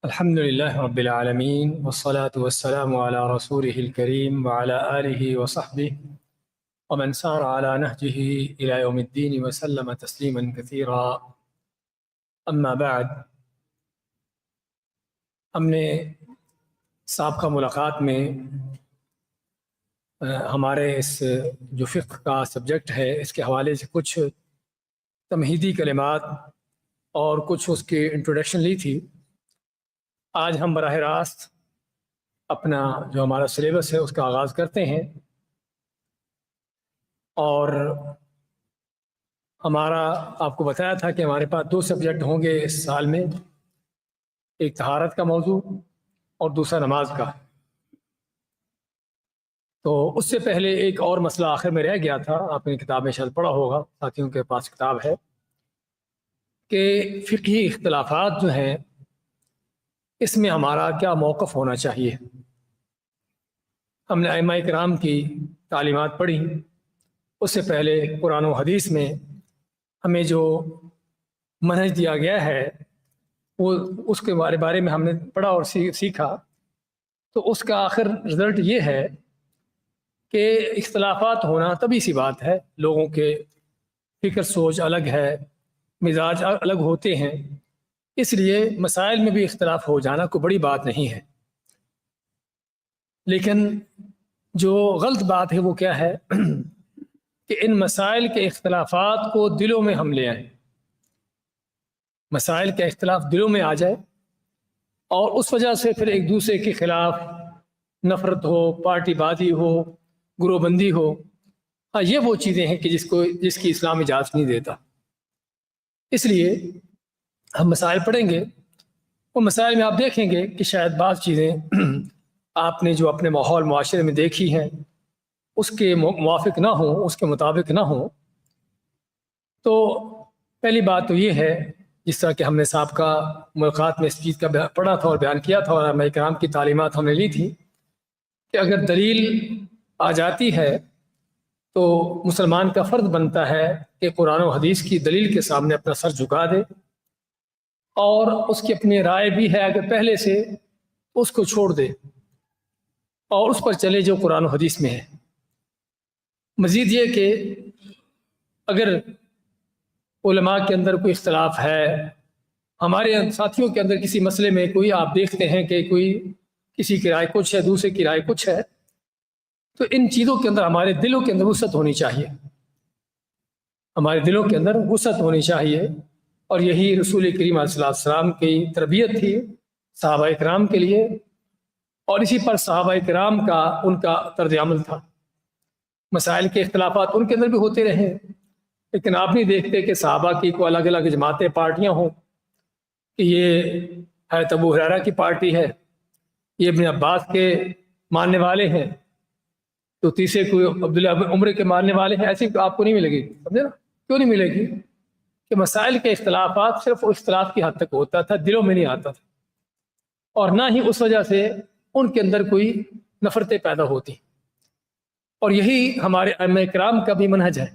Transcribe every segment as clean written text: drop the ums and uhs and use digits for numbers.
الحمد لله رب العالمين والصلاة والسلام على رسوله الكريم وعلى آله وصحبه ومن سار على نهجه إلى يوم الدين وسلم تسليما كثيرا. أما بعد، ہم نے سابقہ ملاقات میں ہمارے اس جو فقہ کا سبجیکٹ ہے اس کے حوالے سے کچھ تمہیدی کلمات اور کچھ اس کی انٹروڈکشن لی تھی. آج ہم براہ راست اپنا جو ہمارا سلیبس ہے اس کا آغاز کرتے ہیں. اور ہمارا آپ کو بتایا تھا کہ ہمارے پاس 2 سبجیکٹ ہوں گے اس سال میں، ایک طہارت کا موضوع اور دوسرا نماز کا. تو اس سے پہلے ایک اور مسئلہ آخر میں رہ گیا تھا، آپ نے کتاب میں شاید پڑھا ہوگا، ساتھیوں کے پاس کتاب ہے، کہ فقہی اختلافات جو ہیں اس میں ہمارا کیا موقف ہونا چاہیے. ہم نے ائمہ کرام کی تعلیمات پڑھی، اس سے پہلے قرآن و حدیث میں ہمیں جو منہج دیا گیا ہے وہ اس کے بارے میں ہم نے پڑھا اور سیکھا. تو اس کا آخر رزلٹ یہ ہے کہ اختلافات ہونا طبیعی سی بات ہے، لوگوں کے فکر سوچ الگ ہے، مزاج الگ ہوتے ہیں، اس لیے مسائل میں بھی اختلاف ہو جانا کوئی بڑی بات نہیں ہے. لیکن جو غلط بات ہے وہ کیا ہے کہ ان مسائل کے اختلافات کو دلوں میں ہم لے آئیں. مسائل کا اختلاف دلوں میں آ جائے اور اس وجہ سے پھر ایک دوسرے کے خلاف نفرت ہو، پارٹی بازی ہو، گروہ بندی ہو. یہ وہ چیزیں ہیں کہ جس کی اسلام اجازت نہیں دیتا. اس لیے ہم مسائل پڑھیں گے، وہ مسائل میں آپ دیکھیں گے کہ شاید بعض چیزیں آپ نے جو اپنے ماحول معاشرے میں دیکھی ہیں اس کے موافق نہ ہوں، اس کے مطابق نہ ہوں. تو پہلی بات تو یہ ہے، جس طرح کہ ہم نے سابقہ ملاقات میں اس چیز کا پڑھا تھا اور بیان کیا تھا اور ائمہ کرام کی تعلیمات ہم نے لی تھی، کہ اگر دلیل آ جاتی ہے تو مسلمان کا فرض بنتا ہے کہ قرآن و حدیث کی دلیل کے سامنے اپنا سر جھکا دے، اور اس کی اپنی رائے بھی ہے اگر پہلے سے اس کو چھوڑ دے اور اس پر چلے جو قرآن و حدیث میں ہے. مزید یہ کہ اگر علماء کے اندر کوئی اختلاف ہے، ہمارے ساتھیوں کے اندر کسی مسئلے میں کوئی آپ دیکھتے ہیں کہ کوئی کسی کی رائے کچھ ہے، دوسرے کی رائے کچھ ہے، تو ان چیزوں کے اندر ہمارے دلوں کے اندر وسعت ہونی چاہیے. ہمارے دلوں کے اندر وسعت ہونی چاہیے، اور یہی رسول کریم علیہ السلام کی تربیت تھی صحابہ کرام کے لیے، اور اسی پر صحابہ کرام کا ان کا طرز عمل تھا. مسائل کے اختلافات ان کے اندر بھی ہوتے رہے، لیکن آپ نہیں دیکھتے کہ صحابہ کی کوئی الگ الگ جماعتیں، پارٹیاں ہوں، کہ یہ حضرت ابو ہریرہ کی پارٹی ہے، یہ ابن عباس کے ماننے والے ہیں، تو تیسرے کوئی عبداللہ بن عمر کے ماننے والے ہیں. ایسی آپ کو نہیں ملے گی. سمجھے نا کیوں نہیں ملے گی؟ کہ مسائل کے اختلافات صرف اختلاف کی حد تک ہوتا تھا، دلوں میں نہیں آتا تھا، اور نہ ہی اس وجہ سے ان کے اندر کوئی نفرتیں پیدا ہوتی. اور یہی ہمارے ائمہ کرام کا بھی منہج ہے.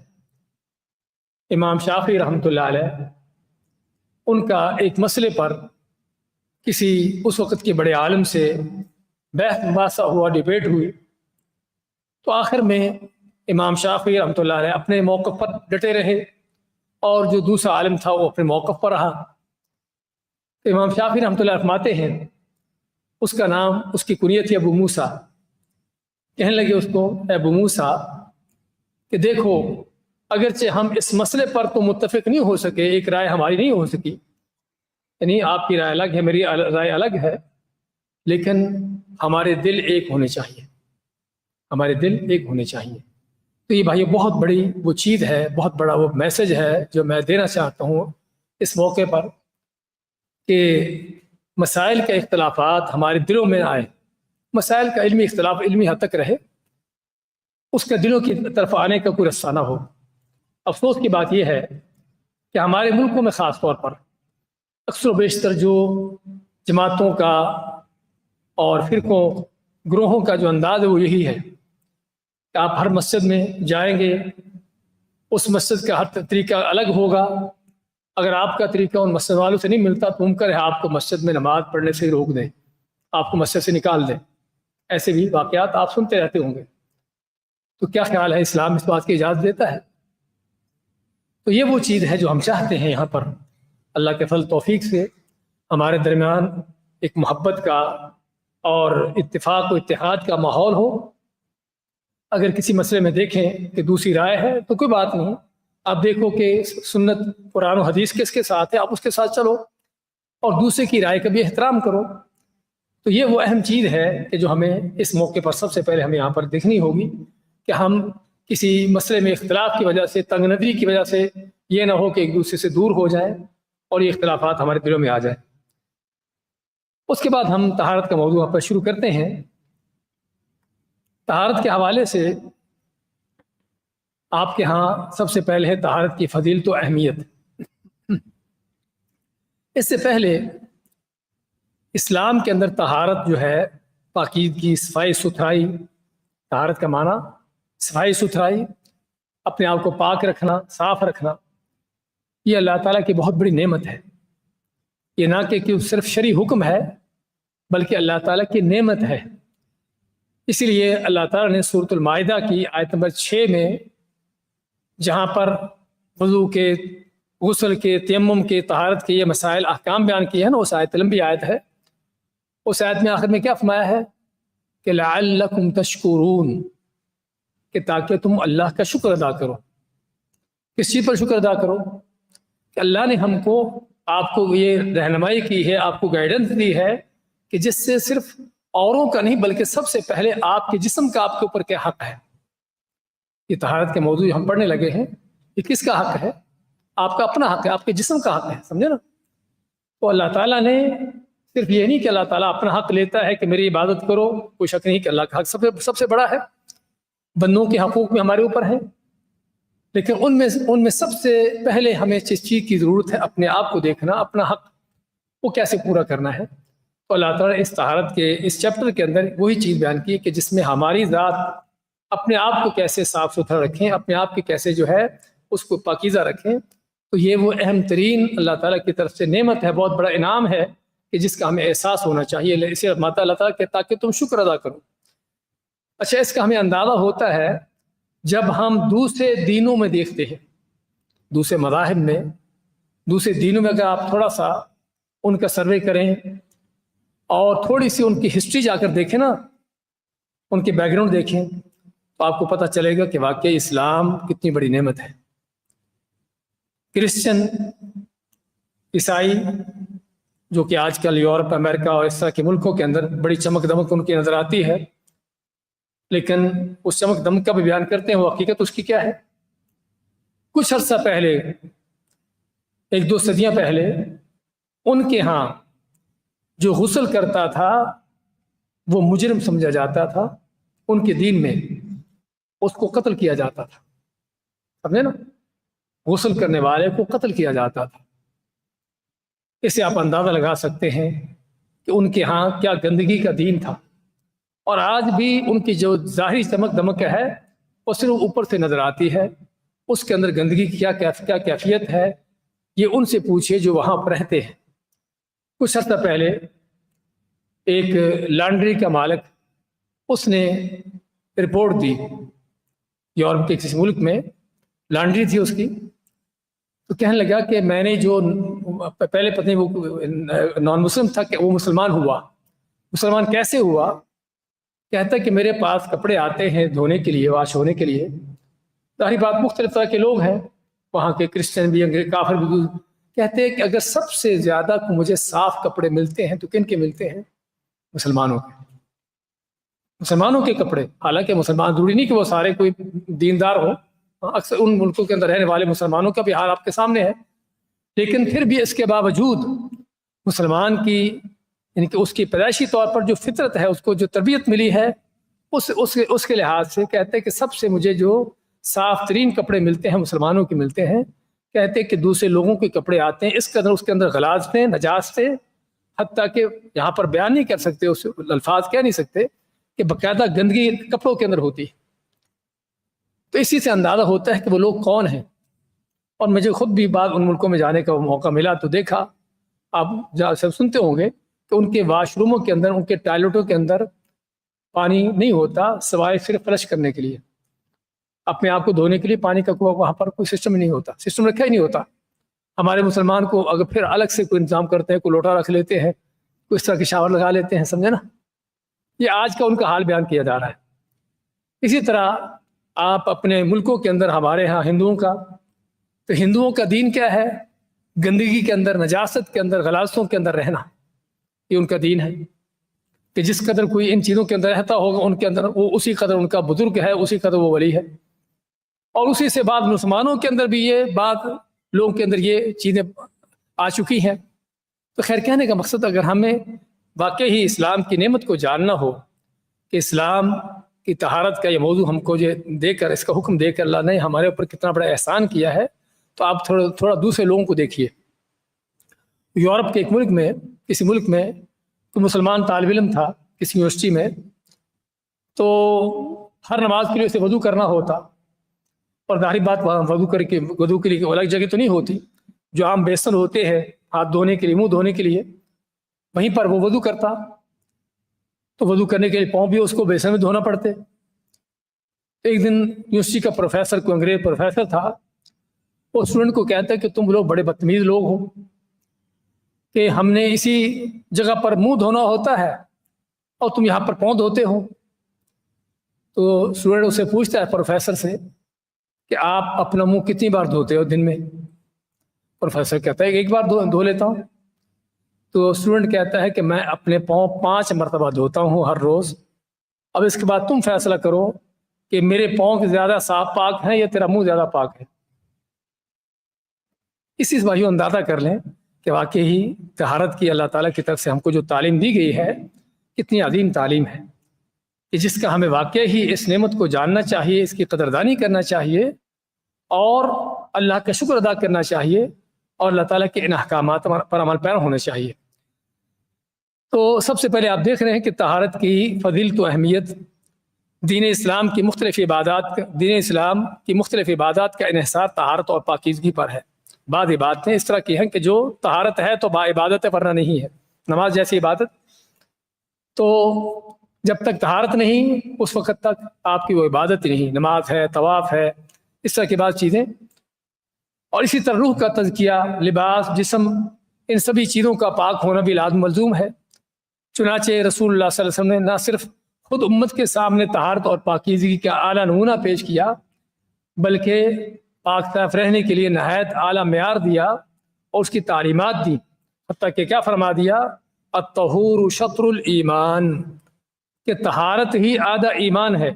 امام شافعی رحمۃ اللہ علیہ، ان کا ایک مسئلے پر کسی اس وقت کے بڑے عالم سے بحث مباحثہ ہوا، ڈیبیٹ ہوئی، تو آخر میں امام شافعی رحمۃ اللہ علیہ اپنے موقف پر ڈٹے رہے اور جو دوسرا عالم تھا وہ اپنے موقف پر رہا. تو امام شافعی رحمۃ اللہ فرماتے ہیں، اس کا نام، اس کی کنیت ہے ابو موسیٰ. کہنے لگے اس کو، اے ابو موسیٰ، کہ دیکھو اگرچہ ہم اس مسئلے پر تو متفق نہیں ہو سکے، ایک رائے ہماری نہیں ہو سکی، یعنی آپ کی رائے الگ ہے، میری رائے الگ ہے، لیکن ہمارے دل ایک ہونے چاہیے، ہمارے دل ایک ہونے چاہیے. تو یہ بھائی بہت بڑی وہ چیز ہے، بہت بڑا وہ میسج ہے جو میں دینا چاہتا ہوں اس موقع پر، کہ مسائل کے اختلافات ہمارے دلوں میں آئے. مسائل کا علمی اختلاف علمی حد تک رہے، اس کا دلوں کی طرف آنے کا کوئی رستہ نہ ہو. افسوس کی بات یہ ہے کہ ہمارے ملکوں میں خاص طور پر اکثر و بیشتر جو جماعتوں کا اور فرقوں، گروہوں کا جو انداز ہے وہ یہی ہے کہ آپ ہر مسجد میں جائیں گے، اس مسجد کا ہر طریقہ الگ ہوگا. اگر آپ کا طریقہ ان مسجد والوں سے نہیں ملتا تو ممکن ہے آپ کو مسجد میں نماز پڑھنے سے روک دیں, آپ کو مسجد سے نکال دیں. ایسے بھی واقعات آپ سنتے رہتے ہوں گے. تو کیا خیال ہے, اسلام اس بات کی اجازت دیتا ہے؟ تو یہ وہ چیز ہے جو ہم چاہتے ہیں یہاں پر اللہ کے فضل توفیق سے ہمارے درمیان ایک محبت کا اور اتفاق و اتحاد کا ماحول ہو. اگر کسی مسئلے میں دیکھیں کہ دوسری رائے ہے تو کوئی بات نہیں, آپ دیکھو کہ سنت قرآن و حدیث کس کے ساتھ ہے, آپ اس کے ساتھ چلو اور دوسرے کی رائے کا بھی احترام کرو. تو یہ وہ اہم چیز ہے کہ جو ہمیں اس موقع پر سب سے پہلے ہمیں یہاں پر دیکھنی ہوگی کہ ہم کسی مسئلے میں اختلاف کی وجہ سے, تنگ نظری کی وجہ سے یہ نہ ہو کہ ایک دوسرے سے دور ہو جائیں اور یہ اختلافات ہمارے دلوں میں آ جائیں. اس کے بعد ہم طہارت کا موضوع پر شروع کرتے ہیں. طہارت کے حوالے سے آپ کے ہاں سب سے پہلے ہے طہارت کی فضیلت و اہمیت. اس سے پہلے اسلام کے اندر طہارت جو ہے پاکیزگی, صفائی ستھرائی, طہارت کا معنی صفائی ستھرائی, اپنے آپ کو پاک رکھنا, صاف رکھنا, یہ اللہ تعالیٰ کی بہت بڑی نعمت ہے. یہ نہ کہ صرف شرعی حکم ہے بلکہ اللہ تعالیٰ کی نعمت ہے. اسی لیے اللہ تعالیٰ نے سورۃ المائدہ کی آیت نمبر 6 میں جہاں پر وضو کے, غسل کے, تیمم کے, طہارت کے یہ مسائل احکام بیان کیے ہیں نا, اس آیت لمبی آیت ہے, اس آیت میں آخر میں کیا فرمایا ہے کہ لعلکم تشکرون, کہ تاکہ تم اللہ کا شکر ادا کرو. کس چیز پر شکر ادا کرو؟ کہ اللہ نے ہم کو, آپ کو یہ رہنمائی کی ہے, آپ کو گائیڈنس دی ہے کہ جس سے صرف اوروں کا نہیں بلکہ سب سے پہلے آپ کے جسم کا آپ کے اوپر کیا حق ہے. یہ طہارت کے موضوع ہم پڑھنے لگے ہیں, یہ کس کا حق ہے؟ آپ کا اپنا حق ہے, آپ کے جسم کا حق ہے, سمجھے نا. تو اللہ تعالیٰ نے صرف یہ نہیں کہ اللہ تعالیٰ اپنا حق لیتا ہے کہ میری عبادت کرو, کوئی شک نہیں کہ اللہ کا حق سب سے بڑا ہے, بندوں کے حقوق میں ہمارے اوپر ہیں, لیکن ان میں سب سے پہلے ہمیں جس چیز کی ضرورت ہے اپنے آپ کو دیکھنا, اپنا حق وہ کیسے پورا کرنا ہے. تو اللہ تعالیٰ اس طہارت کے اس چیپٹر کے اندر وہی چیز بیان کی کہ جس میں ہماری ذات اپنے آپ کو کیسے صاف ستھرا رکھیں, اپنے آپ کی کیسے جو ہے اس کو پاکیزہ رکھیں. تو یہ وہ اہم ترین اللہ تعالیٰ کی طرف سے نعمت ہے, بہت بڑا انعام ہے کہ جس کا ہمیں احساس ہونا چاہیے. اسے اللہ تعالیٰ کہ تاکہ تم شکر ادا کرو. اچھا, اس کا ہمیں اندازہ ہوتا ہے جب ہم دوسرے دینوں میں دیکھتے ہیں, دوسرے مذاہب میں, دوسرے دینوں میں اگر آپ تھوڑا سا ان کا سروے کریں اور تھوڑی سی ان کی ہسٹری جا کر دیکھیں نا, ان کے بیک گراؤنڈ دیکھیں, تو آپ کو پتہ چلے گا کہ واقعی اسلام کتنی بڑی نعمت ہے. کرسچن, عیسائی, جو کہ آج کل یورپ, امریکہ اور اس طرح کے ملکوں کے اندر بڑی چمک دمک ان کی نظر آتی ہے, لیکن اس چمک دمک کا بھی بیان کرتے ہیں, وہ حقیقت اس کی کیا ہے. کچھ عرصہ پہلے, 1-2 صدیاں پہلے, ان کے ہاں جو غسل کرتا تھا وہ مجرم سمجھا جاتا تھا. ان کے دین میں اس کو قتل کیا جاتا تھا, سمجھے نا, غسل کرنے والے کو قتل کیا جاتا تھا. اس سے آپ اندازہ لگا سکتے ہیں کہ ان کے ہاں کیا گندگی کا دین تھا. اور آج بھی ان کی جو ظاہری چمک دمک ہے وہ صرف اوپر سے نظر آتی ہے, اس کے اندر گندگی کی کیا کیفیت ہے یہ ان سے پوچھیے جو وہاں پر رہتے ہیں. کچھ عرصہ پہلے ایک لانڈری کا مالک, اس نے رپورٹ دی, یورپ کے کسی ملک میں لانڈری تھی اس کی, تو کہنے لگا کہ میں نے جو پہلے پتہ نہیں وہ نان مسلم تھا کہ وہ مسلمان ہوا. مسلمان کیسے ہوا؟ کہتا کہ میرے پاس کپڑے آتے ہیں دھونے کے لیے, واش ہونے کے لیے. ظاہری بات مختلف طرح کے لوگ ہیں وہاں کے, کرسچن بھی, کافر بھی. کہتے ہیں کہ اگر سب سے زیادہ مجھے صاف کپڑے ملتے ہیں تو کن کے ملتے ہیں؟ مسلمانوں کے. مسلمانوں کے کپڑے, حالانکہ مسلمان ضروری نہیں کہ وہ سارے کوئی دیندار ہوں, اکثر ان ملکوں کے اندر رہنے والے مسلمانوں کا بھی حال آپ کے سامنے ہے, لیکن پھر بھی اس کے باوجود مسلمان کی یعنی کہ اس کی پیدائشی طور پر جو فطرت ہے, اس کو جو تربیت ملی ہے, اس کے لحاظ سے کہتے ہیں کہ سب سے مجھے جو صاف ترین کپڑے ملتے ہیں مسلمانوں کے ملتے ہیں. کہتے ہیں کہ دوسرے لوگوں کے کپڑے آتے ہیں, اس کے اندر غلاظتیں, نجاستیں, حتیٰ کہ یہاں پر بیان نہیں کر سکتے, اس الفاظ کہہ نہیں سکتے کہ باقاعدہ گندگی کپڑوں کے اندر ہوتی. تو اسی سے اندازہ ہوتا ہے کہ وہ لوگ کون ہیں. اور مجھے خود بھی بعض ان ملکوں میں جانے کا موقع ملا تو دیکھا، آپ جہاں سب سنتے ہوں گے کہ ان کے واش روموں کے اندر، ان کے ٹوائلٹوں کے اندر پانی نہیں ہوتا سوائے صرف فلش کرنے کے لیے. اپنے آپ کو دھونے کے لیے پانی کا وہاں پر کوئی سسٹم نہیں ہوتا، سسٹم رکھا ہی نہیں ہوتا. ہمارے مسلمان کو اگر پھر الگ سے کوئی انتظام کرتے ہیں، کوئی لوٹا رکھ لیتے ہیں، کوئی اس طرح کی شاور لگا لیتے ہیں، سمجھے نا. یہ آج کا ان کا حال بیان کیا جا رہا ہے. اسی طرح آپ اپنے ملکوں کے اندر، ہمارے ہاں ہندوؤں کا، تو ہندوؤں کا دین کیا ہے؟ گندگی کے اندر، نجاست کے اندر، غلاظتوں کے اندر رہنا. یہ ان کا دین ہے کہ جس قدر کوئی ان چیزوں کے اندر رہتا ہوگا، ان کے اندر وہ اسی قدر ان کا بزرگ ہے، اسی قدر وہ ولی ہے. اور اسی سے بعد مسلمانوں کے اندر بھی یہ بات، لوگوں کے اندر یہ چیزیں آ چکی ہیں. تو خیر، کہنے کا مقصد، اگر ہمیں واقعی اسلام کی نعمت کو جاننا ہو کہ اسلام کی طہارت کا یہ موضوع ہم کو دے کر، اس کا حکم دے کر اللہ نے ہمارے اوپر کتنا بڑا احسان کیا ہے، تو آپ تھوڑا دوسرے لوگوں کو دیکھیے. یورپ کے ایک ملک میں، کسی ملک میں تو مسلمان طالب علم تھا کسی یونیورسٹی میں، تو ہر نماز کے لیے اسے وضو کرنا ہوتا. اور ظاہری بات، وضو کے لیے الگ جگہ تو نہیں ہوتی، جو عام بیسن ہوتے ہیں ہاتھ دھونے کے لیے، منہ دھونے کے لیے، وہیں پر وہ وضو کرتا. تو وضو کرنے کے لیے پاؤں بھی اس کو بیسن میں دھونا پڑتے. ایک دن یونیورسٹی کا پروفیسر، کوئی انگریز پروفیسر تھا، وہ اسٹوڈنٹ کو کہتا ہے کہ تم لوگ بڑے بدتمیز لوگ ہو کہ ہم نے اسی جگہ پر منہ دھونا ہوتا ہے اور تم یہاں پر پاؤں دھوتے ہو. تو اسٹوڈنٹ اسے پوچھتا ہے پروفیسر سے کہ آپ اپنا منہ کتنی بار دھوتے ہو دن میں؟ پروفیسر کہتا ہے کہ ایک بار دھو لیتا ہوں. تو اسٹوڈنٹ کہتا ہے کہ میں اپنے پاؤں 5 مرتبہ دھوتا ہوں ہر روز. اب اس کے بعد تم فیصلہ کرو کہ میرے پاؤں زیادہ صاف پاک ہیں یا تیرا منہ زیادہ پاک ہے. اسی سے بھائیو اندازہ کر لیں کہ واقعی طہارت کی اللہ تعالیٰ کی طرف سے ہم کو جو تعلیم دی گئی ہے، کتنی عظیم تعلیم ہے، کہ جس کا ہمیں واقعی اس نعمت کو جاننا چاہیے، اس کی قدردانی کرنا چاہیے، اور اللہ کا شکر ادا کرنا چاہیے، اور اللہ تعالیٰ کے ان احکامات پر عمل پیرا ہونا چاہیے. تو سب سے پہلے آپ دیکھ رہے ہیں کہ طہارت کی فضیلت و اہمیت، دین اسلام کی مختلف عبادات کا انحصار طہارت اور پاکیزگی پر ہے. بعض عبادتیں اس طرح کی ہیں کہ جو طہارت ہے تو عبادت ورنہ نہیں ہے. نماز جیسی عبادت، تو جب تک طہارت نہیں، اس وقت تک آپ کی وہ عبادت نہیں. نماز ہے، طواف ہے، اس طرح کی بعض چیزیں. اور اسی طرح روح کا تزکیہ، لباس، جسم، ان سبھی چیزوں کا پاک ہونا بھی لازم ملزوم ہے. چنانچہ رسول اللہ صلی اللہ علیہ وسلم نے نہ صرف خود امت کے سامنے طہارت اور پاکیزگی کا اعلیٰ نمونہ پیش کیا، بلکہ پاک صاف رہنے کے لیے نہایت اعلیٰ معیار دیا اور اس کی تعلیمات دی. حتیٰ کہ کیا فرما دیا؟ الطہور شطر الایمان، کہ طہارت ہی آدھا ایمان ہے.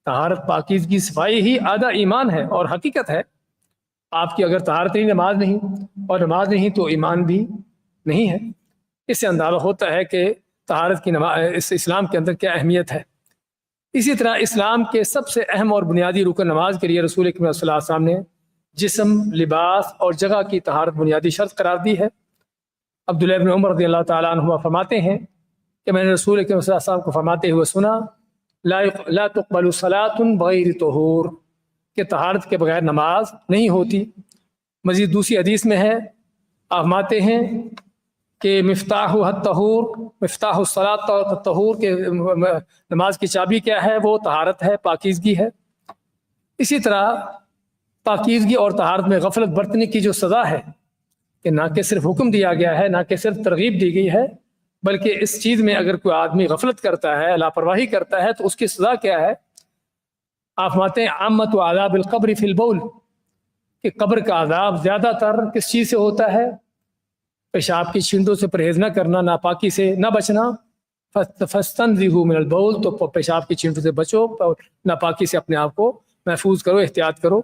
طہارت، پاکیزگی، صفائی ہی آدھا ایمان ہے. اور حقیقت ہے، آپ کی اگر طہارت نہیں، نماز نہیں، اور نماز نہیں تو ایمان بھی نہیں ہے. اس سے اندازہ ہوتا ہے کہ طہارت کی اس اسلام کے اندر کیا اہمیت ہے. اسی طرح اسلام کے سب سے اہم اور بنیادی رکن نماز کے لیے رسول اکرم صلی اللہ علیہ وسلم نے جسم، لباس اور جگہ کی طہارت بنیادی شرط قرار دی ہے. عبداللہ بن عمر رضی اللہ تعالیٰ عنہما فرماتے ہیں کہ میں نے رسول اکرم صلی اللہ علیہ وسلم کو فرماتے ہوئے سنا، لا تقبل صلاۃ بغیر طہور، کہ طہارت کے بغیر نماز نہیں ہوتی. مزید دوسری حدیث میں ہے، آپ فرماتے ہیں کہ مفتاح الطہور، مفتاح الصلاۃ الطہور، کہ نماز کی چابی کیا ہے؟ وہ طہارت ہے، پاکیزگی ہے. اسی طرح پاکیزگی اور طہارت میں غفلت برتنے کی جو سزا ہے، کہ نہ کہ صرف حکم دیا گیا ہے، نہ کہ صرف ترغیب دی گئی ہے، بلکہ اس چیز میں اگر کوئی آدمی غفلت کرتا ہے، لاپرواہی کرتا ہے، تو اس کی سزا کیا ہے؟ آپ فرماتے ہیں عامت و عذاب القبر فی البول، کہ قبر کا عذاب زیادہ تر کس چیز سے ہوتا ہے؟ پیشاب کی چھینٹوں سے پرہیز نہ کرنا، ناپاکی سے نہ بچنا. فاستنزہوا من البول، تو پیشاب کی چھینٹوں سے بچو، ناپاکی سے اپنے آپ کو محفوظ کرو، احتیاط کرو.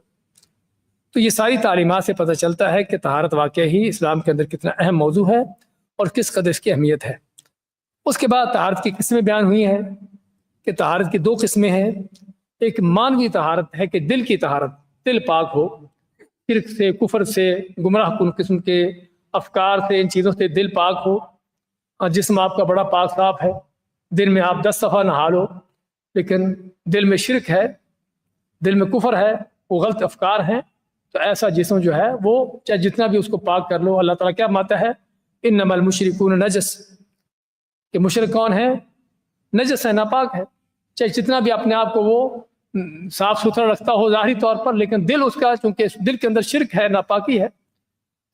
تو یہ ساری تعلیمات سے پتہ چلتا ہے کہ طہارت واقعی اسلام کے اندر کتنا اہم موضوع ہے اور کس قدر اس کی اہمیت ہے. اس کے بعد طہارت کی قسمیں بیان ہوئی ہیں کہ طہارت کی 2 قسمیں ہیں. ایک مانوی طہارت ہے کہ دل کی طہارت، دل پاک ہو، شرک سے، کفر سے، گمراہ کن قسم کے افکار سے، ان چیزوں سے دل پاک ہو. اور جسم آپ کا بڑا پاک صاف ہے، دن میں آپ 10 دفعہ نہا لو، لیکن دل میں شرک ہے، دل میں کفر ہے، وہ غلط افکار ہیں، تو ایسا جسم جو ہے وہ چاہے جتنا بھی اس کو پاک کر لو، اللہ تعالیٰ کیا ماتا ہے، انما المشرکون نجس، کہ مشرک کون ہے، نجس ہے، ناپاک ہے، چاہے جتنا بھی اپنے آپ کو وہ صاف ستھرا رکھتا ہو ظاہری طور پر، لیکن دل اس کا چونکہ دل کے اندر شرک ہے، ناپاکی ہے،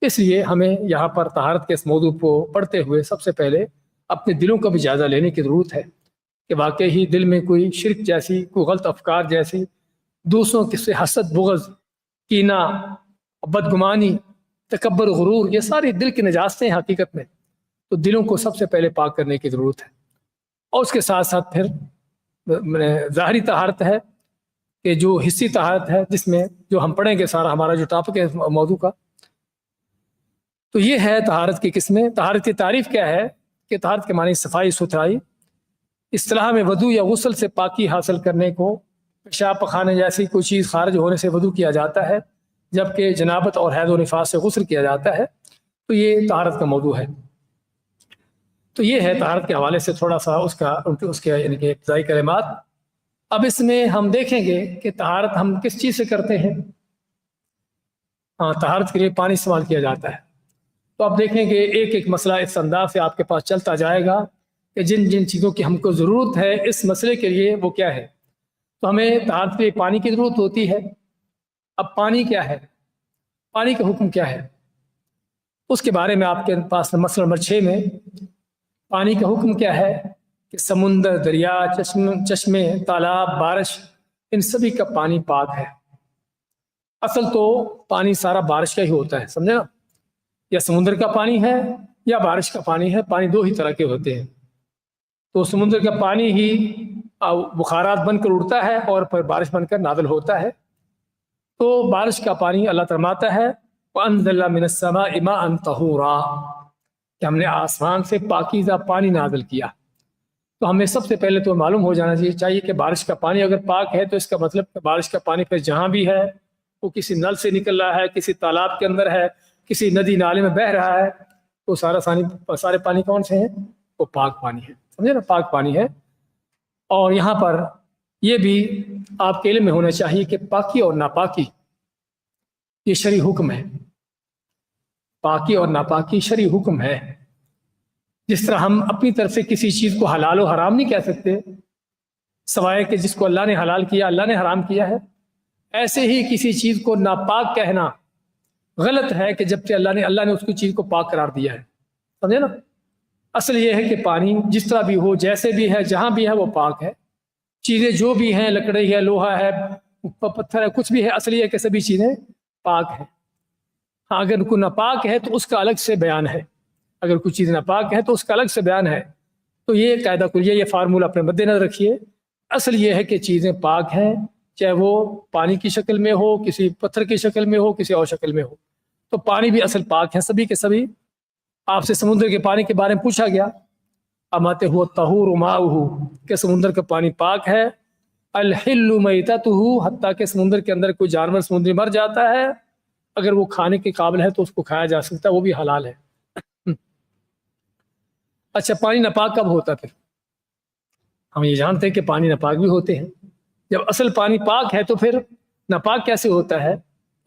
اس لیے ہمیں یہاں پر طہارت کے اس موضوع کو پڑھتے ہوئے سب سے پہلے اپنے دلوں کا بھی جائزہ لینے کی ضرورت ہے کہ واقعی ہی دل میں کوئی شرک جیسی، کوئی غلط افکار جیسی، دوسروں کے سے حسد، بغض، کینہ، بدگمانی، تکبر، غرور، یہ ساری دل کی نجاستیں ہیں حقیقت میں، تو دلوں کو سب سے پہلے پاک کرنے کی ضرورت ہے۔ اور اس کے ساتھ ساتھ پھر ظاہری طہارت ہے کہ جو حصی طہارت ہے، جس میں جو ہم پڑھیں گے سارا ہمارا جو ٹاپک ہے موضوع کا، تو یہ ہے طہارت کی قسمیں۔ طہارت کی تعریف کیا ہے کہ طہارت کے معنی صفائی ستھرائی، اصطلاح میں وضو یا غسل سے پاکی حاصل کرنے کو پیشاب پخانے جیسی کوئی چیز خارج ہونے سے وضو کیا جاتا ہے، جبکہ جنابت اور حیض و نفاس سے غسل کیا جاتا ہے، تو یہ طہارت کا موضوع ہے۔ تو یہ ہے طہارت کے حوالے سے تھوڑا سا اس کے یعنی کہ ابتدائی کلمات۔ اب اس میں ہم دیکھیں گے کہ طہارت ہم کس چیز سے کرتے ہیں۔ طہارت کے لیے پانی استعمال کیا جاتا ہے، تو آپ دیکھیں گے ایک ایک مسئلہ اس انداز سے آپ کے پاس چلتا جائے گا کہ جن جن چیزوں کی ہم کو ضرورت ہے اس مسئلے کے لیے وہ کیا ہے۔ تو ہمیں طہارت کے لیے پانی کی ضرورت ہوتی ہے۔ اب پانی کیا ہے، پانی کا حکم کیا ہے، اس کے بارے میں آپ کے پاس مسئلہ نمبر 6 میں پانی کا حکم کیا ہے کہ سمندر، دریا، چشمے، تالاب، بارش، ان سبھی کا پانی پاک ہے۔ اصل تو پانی سارا بارش کا ہی ہوتا ہے، سمجھے نا، یا سمندر کا پانی ہے یا بارش کا پانی ہے، پانی دو ہی طرح کے ہوتے ہیں۔ تو سمندر کا پانی ہی بخارات بن کر اڑتا ہے اور پھر بارش بن کر نازل ہوتا ہے۔ تو بارش کا پانی اللہ فرماتا ہے وَأَنزَلْنَا مِنَ السَّمَاءِ مَاءً طَهُورًا، کہ ہم نے آسمان سے پاکیزہ پانی نازل کیا۔ تو ہمیں سب سے پہلے تو معلوم ہو جانا چاہیے کہ بارش کا پانی اگر پاک ہے تو اس کا مطلب کہ بارش کا پانی پھر جہاں بھی ہے وہ کسی نل سے نکل رہا ہے، کسی تالاب کے اندر ہے، کسی ندی نالے میں بہہ رہا ہے، تو سارے پانی کون سے ہیں، وہ پاک پانی ہے، سمجھے نا، پاک پانی ہے۔ اور یہاں پر یہ بھی آپ کے علم میں ہونا چاہیے کہ پاکی اور ناپاکی یہ شرعی حکم ہے، پاکی اور ناپاکی شرعی حکم ہے۔ جس طرح ہم اپنی طرف سے کسی چیز کو حلال و حرام نہیں کہہ سکتے سوائے کہ جس کو اللہ نے حلال کیا اللہ نے حرام کیا ہے، ایسے ہی کسی چیز کو ناپاک کہنا غلط ہے کہ جبکہ اللہ نے اس کی چیز کو پاک قرار دیا ہے، سمجھے نا۔ اصل یہ ہے کہ پانی جس طرح بھی ہو، جیسے بھی ہے، جہاں بھی ہے وہ پاک ہے۔ چیزیں جو بھی ہیں، لکڑی ہے، لوہا ہے، پتھر ہے، کچھ بھی ہے، اصل یہ ہے کہ سبھی چیزیں پاک ہیں۔ ہاں اگر کوئی ناپاک ہے تو اس کا الگ سے بیان ہے، اگر کوئی چیز ناپاک ہے تو اس کا الگ سے بیان ہے۔ تو یہ قاعدہ کلیہ، یہ فارمولہ اپنے مد نظر رکھیے۔ اصل یہ ہے کہ چیزیں پاک ہیں، چاہے وہ پانی کی شکل میں ہو، کسی پتھر کی شکل میں ہو، کسی اور شکل میں ہو، تو پانی بھی اصل پاک ہے، سبھی کے سبھی۔ آپ سے سمندر کے پانی کے بارے میں پوچھا گیا، اماتے ہوا طہور ماؤہ، کہ سمندر کا پانی پاک ہے، الحل میتتہ، حتیٰ کہ سمندر کے اندر کوئی جانور سمندری مر جاتا ہے، اگر وہ کھانے کے قابل ہے تو اس کو کھایا جا سکتا ہے، وہ بھی حلال ہے۔ اچھا، پانی ناپاک کب ہوتا ہے؟ پھر ہم یہ جانتے ہیں کہ پانی ناپاک بھی ہوتے ہیں۔ جب اصل پانی پاک ہے تو پھر ناپاک کیسے ہوتا ہے؟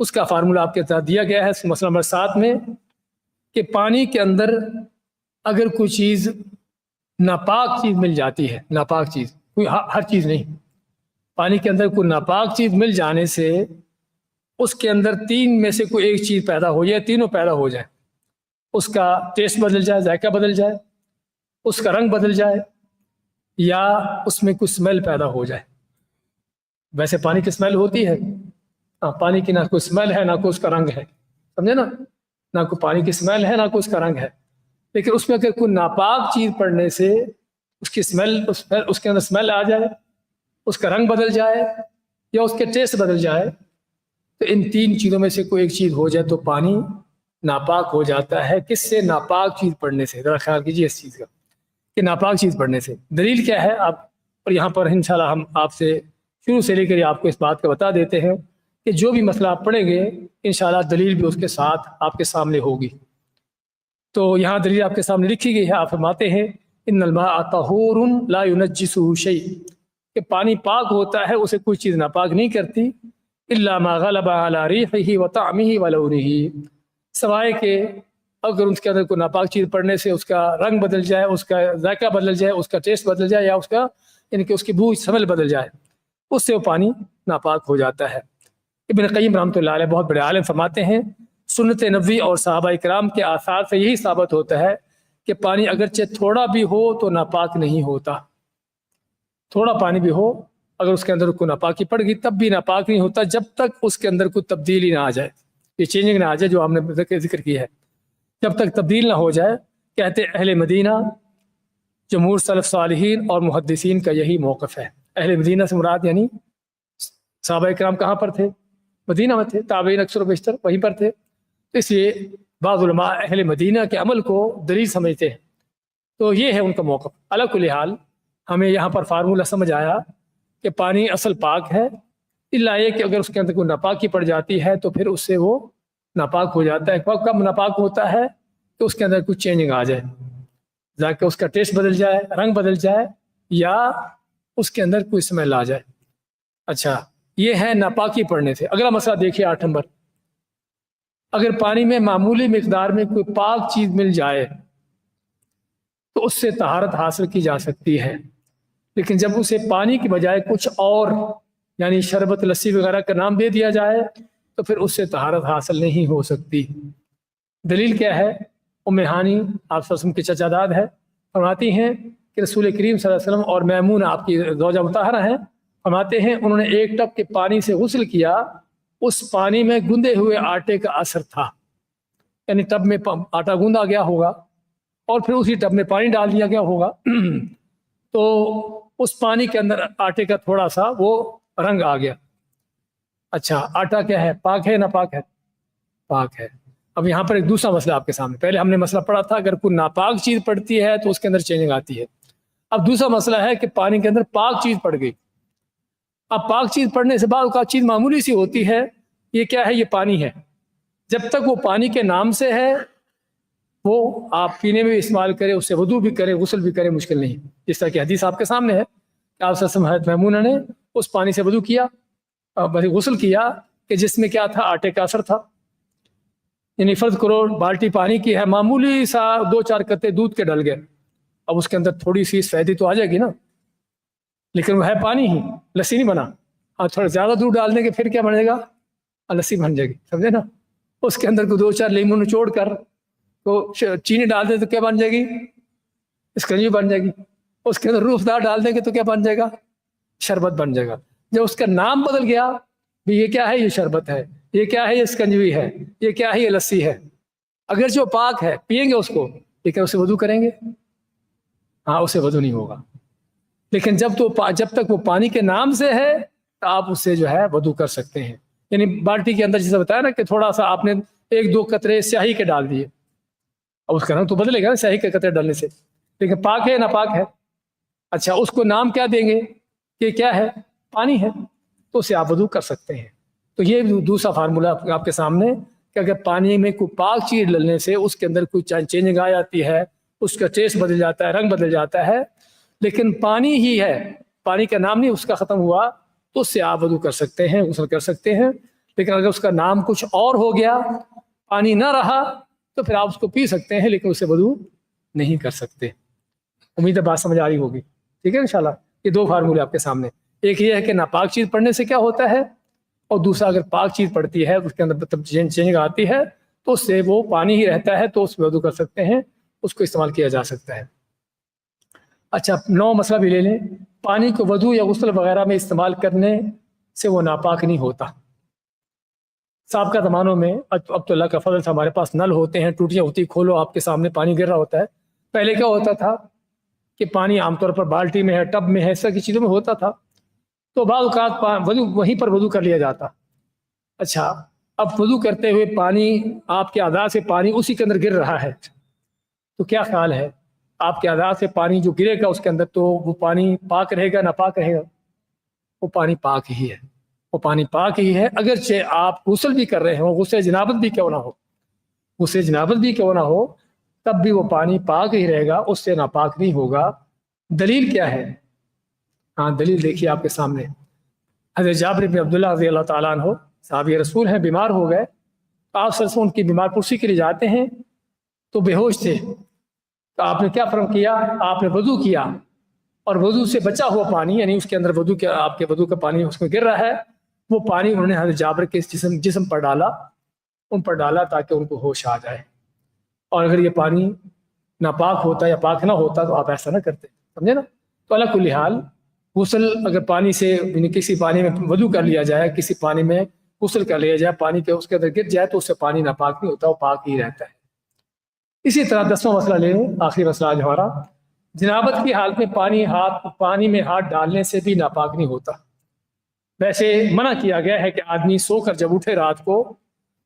اس کا فارمولہ آپ کے ساتھ دیا گیا ہے مسئلہ نمبر 7 میں، کہ پانی کے اندر اگر کوئی چیز ناپاک چیز مل جاتی ہے، ناپاک چیز، کوئی ہر چیز نہیں، پانی کے اندر کوئی ناپاک چیز مل جانے سے اس کے اندر 3 میں سے کوئی ایک چیز پیدا ہو جائے، تینوں پیدا ہو جائے، اس کا ٹیسٹ بدل جائے، ذائقہ بدل جائے، اس کا رنگ بدل جائے، یا اس میں کچھ سمیل پیدا ہو جائے۔ ویسے پانی کی سمیل ہوتی ہے، پانی کی نہ کوئی سمیل ہے نہ کوئی اس کا رنگ ہے، سمجھے نا، نہ کوئی پانی کی سمیل ہے نہ کوئی اس کا رنگ ہے، لیکن اس میں اگر کوئی ناپاک چیز پڑنے سے اس کی سمیل، اس کے اندر سمیل آ جائے، اس کا رنگ بدل جائے یا اس کے ٹیسٹ بدل جائے، تو ان 3 چیزوں میں سے کوئی ایک چیز ہو جائے تو پانی ناپاک ہو جاتا ہے۔ کس سے؟ ناپاک چیز پڑنے سے۔ ذرا خیال کیجیے اس چیز کا کہ ناپاک چیز پڑنے سے۔ دلیل کیا ہے آپ، اور یہاں پر انشاءاللہ ہم آپ سے شروع سے لے کر آپ کو اس بات کا بتا دیتے ہیں کہ جو بھی مسئلہ آپ پڑھیں گے انشاءاللہ دلیل بھی اس کے ساتھ آپ کے سامنے ہوگی۔ تو یہاں دلیل آپ کے سامنے لکھی گئی ہے، آپ فرماتے ہیں ان الماء طہور لا ينجسه شیء، کہ پانی پاک ہوتا ہے اسے کوئی چیز ناپاک نہیں کرتی، الا ما غلب علی ریحہ وطعمہ ولونہ، سوائے کہ اگر اس کے اندر کوئی ناپاک چیز پڑنے سے اس کا رنگ بدل جائے، اس کا ذائقہ بدل جائے، اس کا ٹیسٹ بدل جائے، یا اس کا یعنی کہ اس کی بو سمیل بدل جائے، اس سے وہ پانی ناپاک ہو جاتا ہے۔ ابن قیم رحمۃ اللہ علیہ بہت بڑے عالم فرماتے ہیں سنت نبوی اور صحابہ کرام کے آثار سے یہی ثابت ہوتا ہے کہ پانی اگرچہ تھوڑا بھی ہو تو ناپاک نہیں ہوتا، تھوڑا پانی بھی ہو اگر اس کے اندر کوئی ناپاکی پڑ گئی تب بھی ناپاک نہیں ہوتا، جب تک اس کے اندر کوئی تبدیلی نہ آ جائے، یہ چینجنگ نہ آ جائے جو ہم نے ذکر کی ہے، جب تک تبدیل نہ ہو جائے۔ کہتے اہل مدینہ، جمہور سلف صالحین اور محدثین کا یہی موقف ہے۔ اہل مدینہ سے مراد یعنی صحابہ کرام کہاں پر تھے؟ مدینہ میں تھے، تابعین اکثر و بیشتر وہیں پر تھے، اس لیے بعض علماء اہل مدینہ کے عمل کو دلیل سمجھتے ہیں، تو یہ ہے ان کا موقف۔ علی کل حال ہمیں یہاں پر فارمولہ سمجھ آیا کہ پانی اصل پاک ہے، الا یہ کہ اگر اس کے اندر کوئی ناپاکی پڑ جاتی ہے تو پھر اس سے وہ ناپاک ہو جاتا ہے۔ کب ناپاک ہوتا ہے؟ کہ اس کے اندر کچھ چینجنگ آ جائے، ذائقہ اس کا ٹیسٹ بدل جائے، رنگ بدل جائے، یا اس کے اندر کوئی اسمیل آ جائے۔ اچھا، یہ ہے ناپاکی پڑنے سے۔ اگلا مسئلہ دیکھیے 8 نمبر، اگر پانی میں معمولی مقدار میں کوئی پاک چیز مل جائے تو اس سے طہارت حاصل کی جا سکتی ہے، لیکن جب اسے پانی کی بجائے کچھ اور یعنی شربت، لسی وغیرہ کا نام دے دیا جائے تو پھر اس سے طہارت حاصل نہیں ہو سکتی۔ دلیل کیا ہے؟ ام ہانی آپ صلی اللہ علیہ وسلم کی چچا داد ہے، فرماتی ہیں کہ رسول کریم صلی اللہ علیہ وسلم اور میمونہ آپ کی زوجہ مطہرہ ہیں، فرماتے ہیں انہوں نے ایک ٹب کے پانی سے غسل کیا، اس پانی میں گندے ہوئے آٹے کا اثر تھا، یعنی ٹب میں آٹا گوندا گیا ہوگا اور پھر اسی ٹب میں پانی ڈال دیا گیا ہوگا تو اس پانی کے اندر آٹے کا تھوڑا سا وہ رنگ آ گیا۔ اچھا، آٹا کیا ہے؟ پاک ہے نہ پاک ہے؟ پاک ہے۔ اب یہاں پر ایک دوسرا مسئلہ آپ کے سامنے، پہلے ہم نے مسئلہ پڑھا تھا اگر کوئی ناپاک چیز پڑتی ہے تو اس کے اندر چینجنگ آتی ہے۔ اب دوسرا مسئلہ ہے کہ پانی کے اندر پاک چیز پڑ گئی۔ اب پاک چیز پڑنے سے بعد کا چیز معمولی سی ہوتی ہے، یہ کیا ہے؟ یہ پانی ہے، جب تک وہ پانی کے نام سے ہے وہ آپ پینے میں بھی استعمال کریں، اس سے وضو بھی کریں، غسل بھی کریں، مشکل نہیں۔ جس طرح کی حدیث آپ کے سامنے ہے کہ آپ صلی اللہ علیہ وسلم حضرت میمونہ نے اس پانی سے وضو کیا، غسل کیا کہ جس میں کیا تھا؟ آٹے کا اثر تھا۔ یعنی فرض کرو بالٹی پانی کی ہے، معمولی سا 2-4 قطرے دودھ کے ڈل گئے، اب اس کے اندر تھوڑی سی سفیدی تو آ جائے گی نا، لیکن وہ ہے پانی ہی، لسی نہیں بنا۔ اور تھوڑا زیادہ دودھ ڈال دیں گے پھر کیا بنے گا؟ لسی بن جائے گی، سمجھے نا؟ اس کے اندر کو 2-4 لیموں نچوڑ کر تو چینی ڈال دیں تو کیا بن جائے گی؟ اسکنجی بن جائے گی۔ اس کے اندر روح دار ڈال دیں گے تو کیا بن جائے گا؟ شربت بن جائے گا۔ جب اس کا نام بدل گیا بھی یہ کیا ہے؟ یہ شربت ہے، یہ کیا ہے؟ یہ اسکنجوی ہے، یہ کیا ہے؟ یہ لسی ہے۔ اگر جو پاک ہے پیئیں گے اس کو، لیکن اسے وضو کریں گے؟ ہاں، اسے وضو نہیں ہوگا، لیکن جب تک وہ پانی کے نام سے ہے تو آپ اس سے جو ہے وضو کر سکتے ہیں۔ یعنی بالٹی کے اندر جیسے بتایا نا کہ تھوڑا سا آپ نے 1-2 قطرے سیاہی کے ڈال دیے، اب اس کا رنگ تو بدلے گا نا سیاہی کے قطرے ڈالنے سے، لیکن پاک ہے نا پاک ہے؟ اچھا، اس کو نام کیا دیں گے کہ کیا ہے؟ پانی ہے، تو اسے آپ وضو کر سکتے ہیں۔ تو یہ دوسرا فارمولہ آپ کے سامنے کہ اگر پانی میں کوئی پاک چیز ڈلنے سے اس کے اندر کوئی چینجنگ آ جاتی ہے، اس کا ٹیسٹ بدل جاتا ہے، رنگ بدل جاتا ہے، لیکن پانی ہی ہے، پانی کا نام نہیں اس کا ختم ہوا، تو اس سے آپ وضو کر سکتے ہیں، غسل کر سکتے ہیں۔ لیکن اگر اس کا نام کچھ اور ہو گیا، پانی نہ رہا، تو پھر آپ اس کو پی سکتے ہیں لیکن اسے وضو نہیں کر سکتے۔ امید ہے بات سمجھ آ رہی ہوگی، ٹھیک ہے انشاءاللہ۔ یہ 2 فارمولے آپ کے سامنے، ایک یہ ہے کہ ناپاک چیز پڑنے سے کیا ہوتا ہے، اور دوسرا اگر پاک چیز پڑتی ہے اس کے اندر چینجنگ آتی ہے تو اس سے وہ پانی ہی رہتا ہے، تو اس میں وضو کر سکتے ہیں، اس کو استعمال کیا جا سکتا ہے۔ اچھا، 9 مسئلہ بھی لے لیں، پانی کو وضو یا غسل وغیرہ میں استعمال کرنے سے وہ ناپاک نہیں ہوتا۔ سابقہ زمانوں میں، اب تو اللہ کا فضل سے ہمارے پاس نل ہوتے ہیں، ٹوٹیاں ہوتی، کھولو آپ کے سامنے پانی گر رہا ہوتا ہے۔ پہلے کیا ہوتا تھا کہ پانی عام طور پر بالٹی میں ہے، ٹب میں ہے، اس طرح کی چیزوں میں ہوتا تھا، تو بعض اوقات وہیں پر وضو کر لیا جاتا۔ اچھا، اب وضو کرتے ہوئے پانی آپ کے اعضاء سے پانی اسی کے اندر گر رہا ہے، تو کیا خیال ہے؟ آپ کے اعضاء سے پانی جو گرے گا اس کے اندر، تو وہ پانی پاک رہے گا ناپاک رہے گا؟ وہ پانی پاک ہی ہے، وہ پانی پاک ہی ہے، اگرچہ آپ غسل بھی کر رہے ہوں، غسل جنابت بھی کیوں نہ ہو، غسل جنابت بھی کیوں نہ ہو، تب بھی وہ پانی پاک ہی رہے گا، اس سے ناپاک نہیں ہوگا۔ دلیل کیا ہے؟ ہاں دلیل دیکھیے آپ کے سامنے، حضرت جابر بن عبداللہ رضی اللہ تعالیٰ عنہ صحابی رسول ہیں، بیمار ہو گئے، آپ صلی اللہ علیہ وسلم ان کی بیمار پرسی کے لیے جاتے ہیں تو بے ہوش تھے، تو آپ نے کیا فرم کیا؟ آپ نے وضو کیا، اور وضو سے بچا ہوا پانی، یعنی اس کے اندر وضو کے آپ کے وضو کا پانی اس میں گر رہا ہے، وہ پانی انہوں نے حضرت جابر کے جسم پر ڈالا، ان پر ڈالا تاکہ ان کو ہوش آ جائے۔ اور اگر یہ پانی ناپاک ہوتا یا پاک نہ ہوتا تو آپ ایسا نہ کرتے، سمجھے نا؟ تو اللہ کل حال غسل اگر پانی سے، یعنی کسی پانی میں وضو کر لیا جائے، کسی پانی میں غسل کر لیا جائے، پانی کے اس کے اندر گر جائے تو اس سے پانی ناپاک نہیں ہوتا، وہ پاک ہی رہتا ہے۔ اسی طرح 10واں مسئلہ لے لیں، آخری مسئلہ آج ہمارا، جنابت کی حالت میں پانی میں ہاتھ ڈالنے سے بھی ناپاک نہیں ہوتا۔ ویسے منع کیا گیا ہے کہ آدمی سو کر جب اٹھے رات کو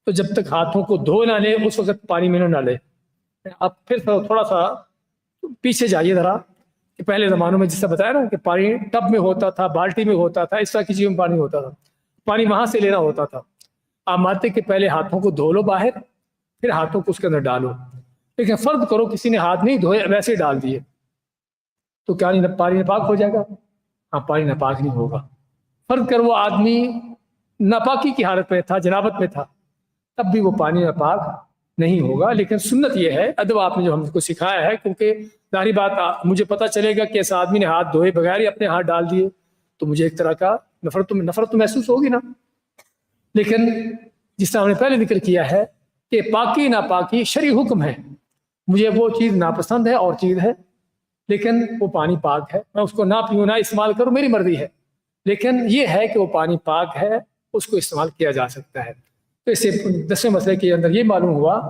تو جب تک ہاتھوں کو دھو نہ لے اس وقت پانی میں نہ لے۔ اب پھر تھوڑا سا پیچھے جائیے ذرا، کہ پہلے زمانوں میں جس سے بتایا نا کہ پانی ٹب میں ہوتا تھا، بالٹی میں ہوتا تھا، اس طرح کی چیزوں میں پانی ہوتا تھا، پانی وہاں سے لینا ہوتا تھا۔ آپ مانتے کہ پہلے ہاتھوں کو دھو لو باہر، پھر ہاتھوں کو اس کے اندر ڈالو، لیکن فرض کرو کسی نے ہاتھ نہیں دھوئے ویسے ہی ڈال دیے تو کیا پانی ناپاک ہو جائے گا؟ ہاں پانی ناپاک نہیں ہوگا۔ فرض کر وہ آدمی ناپاکی کی حالت میں تھا، جنابت میں تھا، تب بھی وہ پانی ناپاک نہیں ہوگا۔ لیکن سنت یہ ہے، ادب آپ نے جو ہم کو سکھایا ہے، کیونکہ ظاہری بات مجھے پتہ چلے گا کہ اس آدمی نے ہاتھ دھوئے بغیر ہی اپنے ہاتھ ڈال دیے تو مجھے ایک طرح کا نفرت تو محسوس ہوگی نا۔ لیکن جس طرح ہم نے پہلے ذکر کیا ہے کہ پاکی ناپاکی شرعی حکم ہے، مجھے وہ چیز ناپسند ہے اور چیز ہے، لیکن وہ پانی پاک ہے، میں اس کو نہ پیوں نہ استعمال کروں، میری مرضی ہے، لیکن یہ ہے کہ وہ پانی پاک ہے، اس کو استعمال کیا جا سکتا ہے۔ تو اس سے 10ویں مسئلے کے اندر یہ معلوم ہوا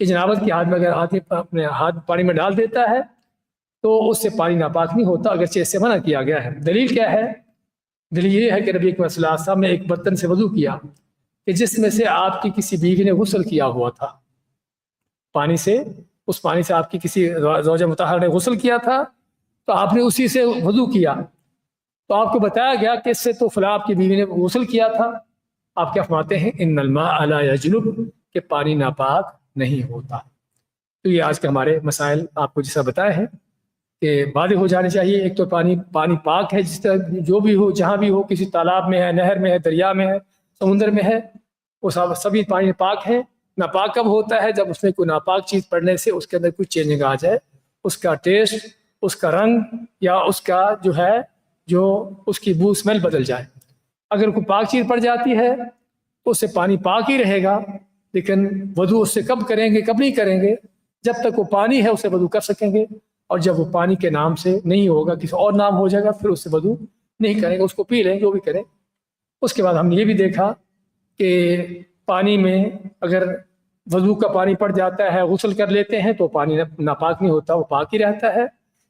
کہ جنابت کی حالت میں اگر آدمی اپنے ہاتھ پانی میں ڈال دیتا ہے تو اس سے پانی ناپاک نہیں ہوتا، اگرچہ اس سے منع کیا گیا ہے۔ دلیل کیا ہے؟ دلیل یہ ہے کہ نبی اکرم صلی اللہ علیہ وسلم نے ایک برتن سے وضو کیا کہ جس میں سے آپ کی کسی بیوی نے غسل کیا ہوا تھا، پانی سے، اس پانی سے آپ کی کسی زوجہ مطہرہ نے غسل کیا تھا، تو آپ نے اسی سے وضو کیا، تو آپ کو بتایا گیا کہ اس سے تو فلاں آپ کی بیوی نے غسل کیا تھا، آپ کیا فرماتے ہیں؟ ان الماء لا یجنب، کہ پانی ناپاک نہیں ہوتا۔ تو یہ آج کے ہمارے مسائل آپ کو جیسا بتائے ہیں کہ واضح ہو جانے چاہیے۔ ایک تو پانی پاک ہے، جس طرح جو بھی ہو، جہاں بھی ہو، کسی تالاب میں ہے، نہر میں ہے، دریا میں ہے، سمندر میں ہے، وہ سبھی پانی پاک ہے۔ ناپاک کب ہوتا ہے؟ جب اس میں کوئی ناپاک چیز پڑنے سے اس کے اندر کوئی چینجنگ آ جائے، اس کا ٹیسٹ، اس کا رنگ، یا اس کا جو اس کی بو اسمیل بدل جائے۔ اگر کوئی پاک چیز پڑ جاتی ہے تو اس سے پانی پاک ہی رہے گا، لیکن وضو اس سے کب کریں گے، کب نہیں کریں گے؟ جب تک وہ پانی ہے اس سے وضو کر سکیں گے، اور جب وہ پانی کے نام سے نہیں ہوگا، کسی اور نام ہو جائے گا، پھر اس سے وضو نہیں کریں گے، اس کو پی لیں جو بھی کریں۔ اس کے بعد ہم نے یہ بھی دیکھا کہ پانی میں اگر وضو کا پانی پڑ جاتا ہے، غسل کر لیتے ہیں تو پانی ناپاک نہیں ہوتا، وہ پاک ہی رہتا ہے۔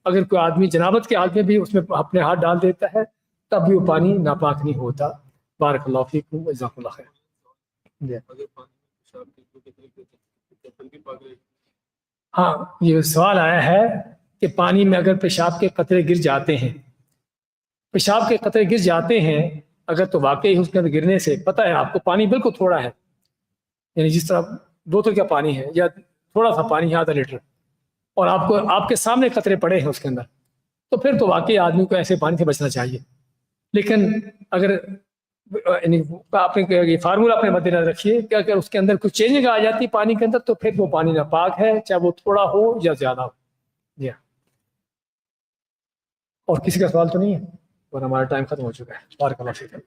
اگر کوئی آدمی جنابت کے حال میں بھی اس میں اپنے ہاتھ ڈال دیتا ہے تب بھی وہ پانی ناپاک نہیں ہوتا۔ بارک اللہ فیکم و جزاکم اللہ خیر۔ ہاں یہ سوال آیا ہے کہ پانی میں اگر پیشاب کے قطرے گر جاتے ہیں، پیشاب کے قطرے گر جاتے ہیں اگر، تو واقعی اس کے اندر گرنے سے پتہ ہے آپ کو پانی بالکل تھوڑا ہے، یعنی جس طرح بوتل کا پانی ہے یا تھوڑا سا پانی ہے، آدھا لیٹر، اور آپ کے سامنے قطرے پڑے ہیں اس کے اندر، تو پھر تو واقعی آدمی کو ایسے پانی سے بچنا چاہیے۔ لیکن اگر یعنی آپ نے یہ فارمولہ اپنے مد نظر رکھیے کہ اگر اس کے اندر کچھ چینجنگ آ جاتی ہے پانی کے اندر تو پھر وہ پانی ناپاک ہے، چاہے وہ تھوڑا ہو یا زیادہ ہو۔ جی ہاں، اور کسی کا سوال تو نہیں ہے؟ اور ہمارا ٹائم ختم ہو چکا ہے۔ بارک اللہ فیکم۔